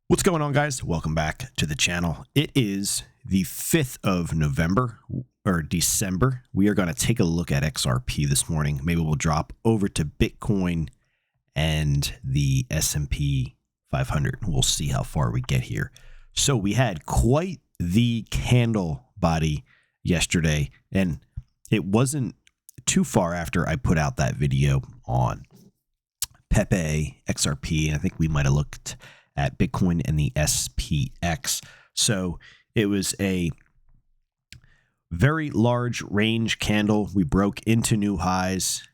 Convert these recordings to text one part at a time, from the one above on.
What's going on, guys? Welcome back to the channel. It is the 5th of November or December. We are going to take a look at XRP this morning. Maybe we'll drop over to Bitcoin and the S&P 500. We'll see how far we get here. So we had quite the candle body yesterday, and it wasn't too far after I put out that video on Pepe, XRP, and I think we might have looked at Bitcoin and the SPX. So it was a very large range candle. We broke into new highs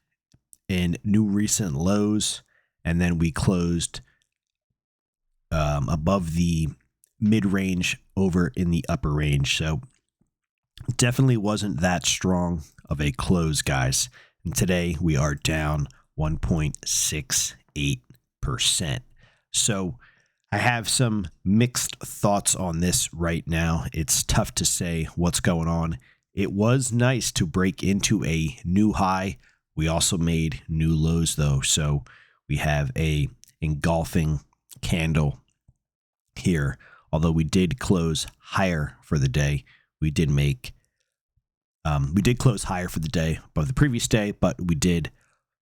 and new recent lows, and then we closed above the mid-range over in the upper range. So definitely wasn't that strong of a close, guys. And today we are down 1.68%. So I have some mixed thoughts on this right now. It's tough to say what's going on. It was nice to break into a new high. We also made new lows, though. So we have a engulfing candle here. Although we did close higher for the day, we did close higher for the day above the previous day, but we did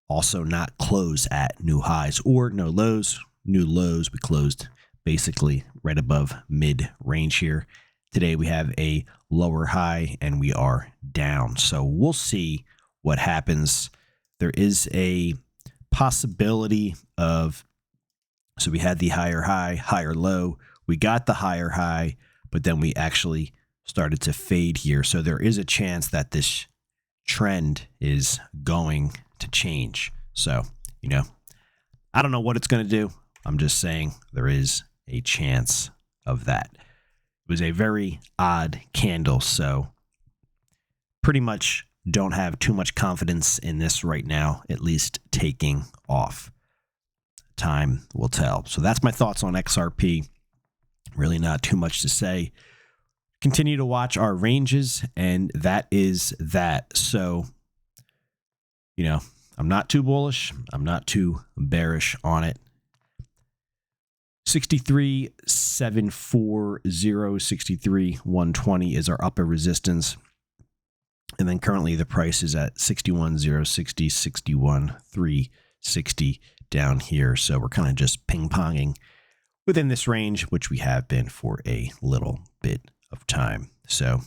also not close at new highs or no lows. New lows, we closed basically right above mid-range here. Today we have a lower high and we are down. So we'll see what happens. There is a possibility of, so we had the higher high, higher low. We got the higher high, but then we actually started to fade here. So there is a chance that this trend is going to change. So, I don't know what it's going to do. I'm just saying there is a chance of that. It was a very odd candle, so pretty much don't have too much confidence in this right now, at least taking off. Time will tell. So that's my thoughts on XRP. Really not too much to say. Continue to watch our ranges, and that is that. So, I'm not too bullish. I'm not too bearish on it. 63,740, 63,120 is our upper resistance. And then currently the price is at 61,060, 61,360 down here. So we're kind of just ping-ponging within this range, which we have been for a little bit of time. So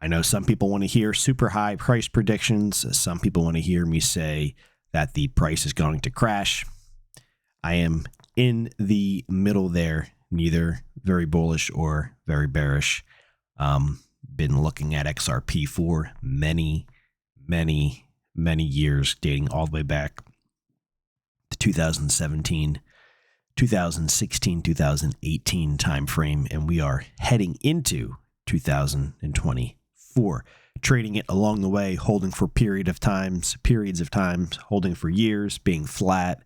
I know some people want to hear super high price predictions. Some people want to hear me say that the price is going to crash. I am in the middle there, neither very bullish or very bearish. Been looking at XRP for many years, dating all the way back to 2017, 2016, 2018 timeframe, and we are heading into 2024. Trading it along the way, holding for periods of times, holding for years, being flat,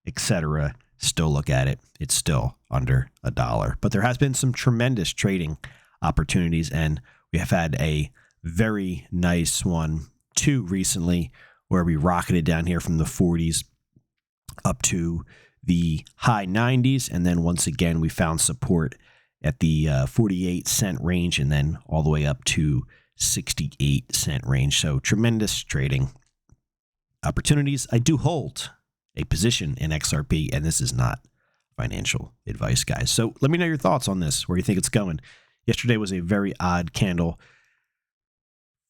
etc. Still look at it. It's still under $1. But there has been some tremendous trading opportunities, and we have had a very nice one, too, recently, where we rocketed down here from the 40s up to the high 90s, and then once again we found support at the 48-cent range, and then all the way up to 68-cent range. So tremendous trading opportunities. I do hold a position in XRP, and this is not financial advice, guys. So let me know your thoughts on this, where you think it's going. Yesterday was a very odd candle.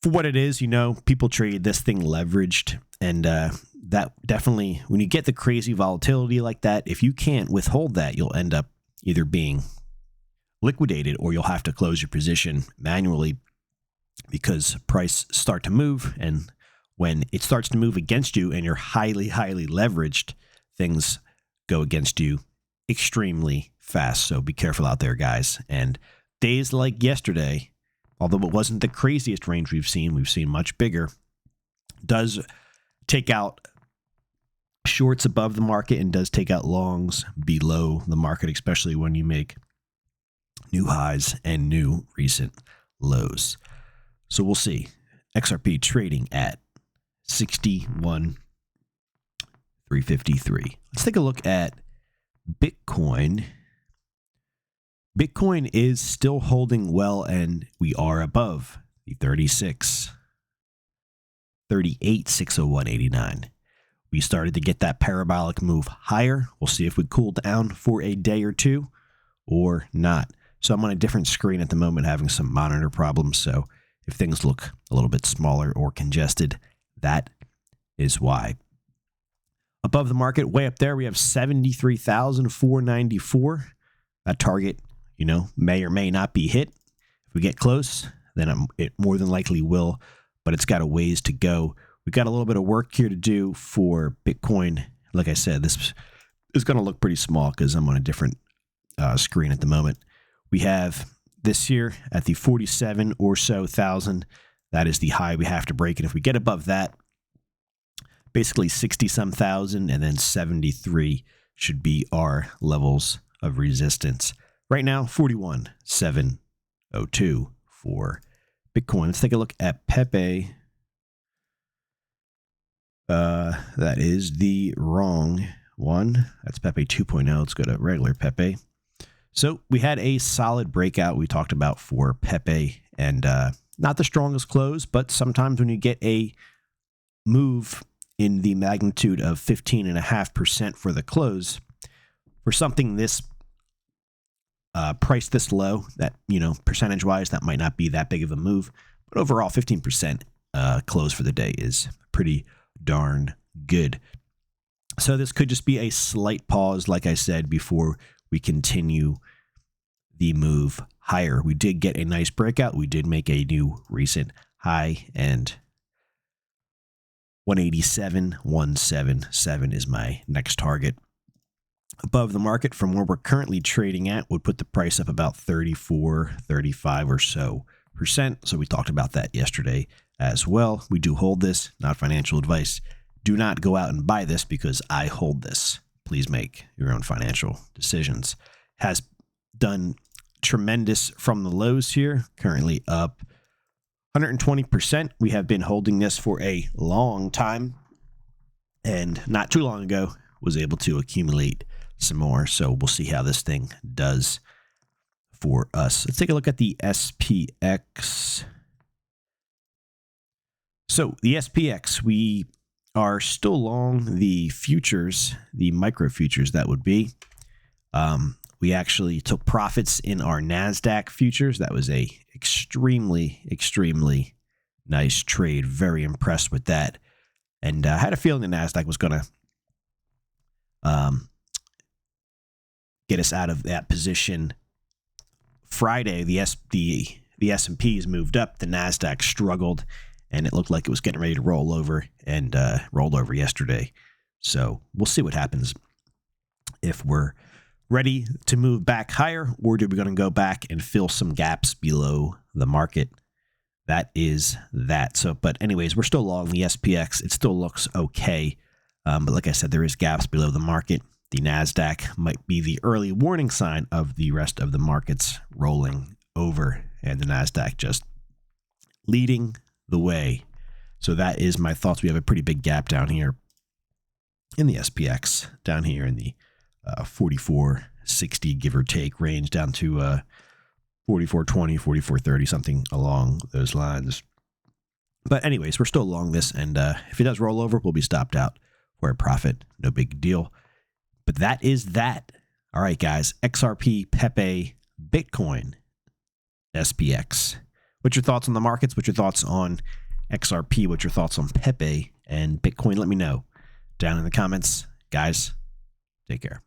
For what it is, people trade this thing leveraged, and that definitely, when you get the crazy volatility like that, if you can't withhold that, you'll end up either being liquidated or you'll have to close your position manually because price start to move, and when it starts to move against you and you're highly leveraged, things go against you extremely fast. So be careful out there, guys. And days like yesterday, although it wasn't the craziest range we've seen much bigger, does take out shorts above the market and does take out longs below the market, especially when you make new highs and new recent lows. So we'll see. XRP trading at 61,353. Let's take a look at Bitcoin. Bitcoin is still holding well, and we are above the 38,601.89. We started to get that parabolic move higher. We'll see if we cool down for a day or two or not. So I'm on a different screen at the moment, having some monitor problems. So if things look a little bit smaller or congested, that is why. Above the market, way up there, we have 73,494. That target, may or may not be hit. If we get close, then it more than likely will, but it's got a ways to go. We've got a little bit of work here to do for Bitcoin. Like I said, this is going to look pretty small because I'm on a different screen at the moment. We have this here at the 47 or so thousand. That is the high we have to break. And if we get above that, basically 60-some thousand, and then 73 should be our levels of resistance. Right now, 41,702 for Bitcoin. Let's take a look at Pepe. That is the wrong one. That's Pepe 2.0. Let's go to regular Pepe. So we had a solid breakout we talked about for Pepe, and not the strongest close, but sometimes when you get a move in the magnitude of 15.5% for the close, for something this priced this low, that, percentage-wise, that might not be that big of a move, but overall 15% close for the day is pretty darn good. So this could just be a slight pause, like I said, before we continue the move higher. We did get a nice breakout. We did make a new recent high, and 187,177 is my next target. Above the market from where we're currently trading at would put the price up about 34, 35 or so %. So we talked about that yesterday as well. We do hold this, not financial advice. Do not go out and buy this because I hold this. Please make your own financial decisions. Has done tremendous from the lows here, currently up 120%. We have been holding this for a long time, and not too long ago was able to accumulate some more. So we'll see how this thing does for us. Let's take a look at the SPX. So the SPX, we are still long the futures, the micro futures that would be. We actually took profits in our NASDAQ futures. That was a extremely, extremely nice trade. Very impressed with that. And I had a feeling the NASDAQ was going to get us out of that position. Friday, the S&Ps moved up. The NASDAQ struggled, and it looked like it was getting ready to roll over, and rolled over yesterday. So we'll see what happens if we're ready to move back higher, or do we going to go back and fill some gaps below the market? That is that. So, but anyways, we're still long the SPX. It still looks okay. But like I said, there is gaps below the market. The NASDAQ might be the early warning sign of the rest of the markets rolling over, and the NASDAQ just leading the way. So that is my thoughts. We have a pretty big gap down here in the SPX, down here in the 44.60 give or take range, down to 44.20, 44.30, something along those lines. But anyways, we're still long this, and if it does roll over, we'll be stopped out for a profit. No big deal. But that is that. All right, guys. XRP, Pepe, Bitcoin, SPX. What's your thoughts on the markets? What's your thoughts on XRP? What's your thoughts on Pepe and Bitcoin? Let me know down in the comments. Guys, take care.